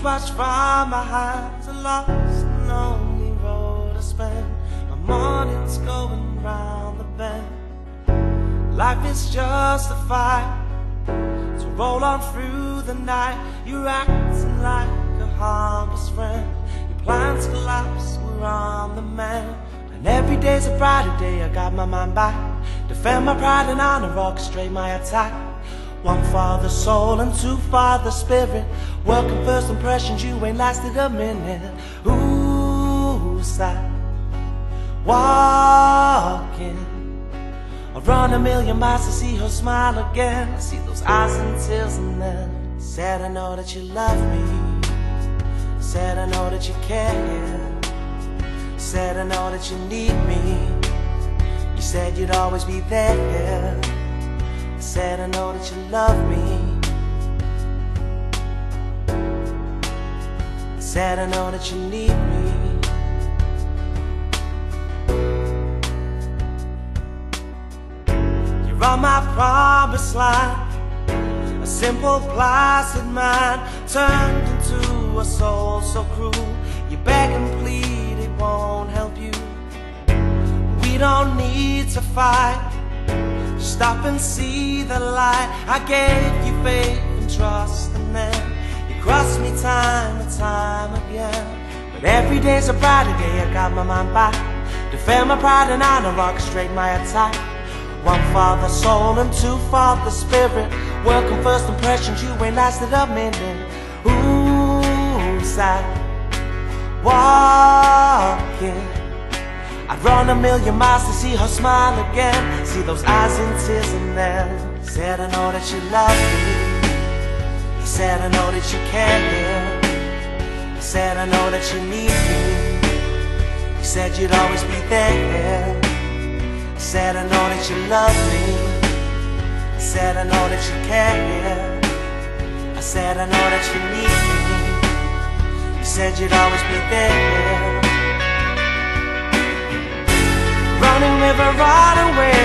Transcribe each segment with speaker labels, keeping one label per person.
Speaker 1: wristwatch from my hands, a lost and lonely road I spend. My morning's going round the bend. Life is just a fight, so roll on through the night. You're acting like a harmless friend. Your plans collapse, we're on the mend. And every day's a brighter day, I got my mind back. Defend my pride and honor, orchestrate my attack. One for the soul and two for the spirit. Welcome first impressions, you ain't lasted a minute. Ooh, sad walking. I run a million miles to see her smile again. See those eyes and tears and then said I know that you love me. Said I know that you care. Said I know that you need me. You said you'd always be there. Said I know that you love me. Said I know that you need me. You're on my promised land. A simple placid man turned into a soul so cruel. You beg and plead, it won't help you. We don't need to fight. Stop and see the light. I gave you faith and trust, and then you crossed me time and time again. But every day's a brighter day, I got my mind back. Defend my pride and honor, orchestrate my attack. One for the soul and two for the spirit. Welcome first impressions, you ain't lasted a minute. Ooh, sad walking. I'd run a million miles to see her smile again. See those eyes in tears and then said I know that you love me. He said I know that you care. He said I know that you need me. He said you'd always be there. He said I know that you love me. He said I know that you care. I said I know that you need me. You said you'd always be there. Running river right away.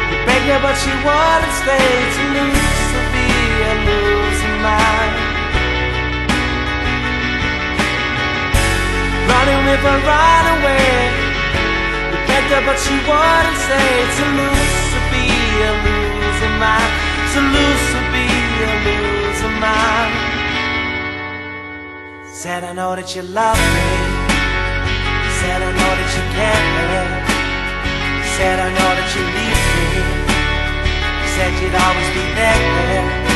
Speaker 1: You begged her but she wouldn't stay. To lose to be a losing mind. Running river right away. You begged her but she wouldn't stay. To lose to be a losing mind. To lose to be a losing mind. Said I know that you love me. Said I know that you care. Said I know that you need me. Said you'd always be there.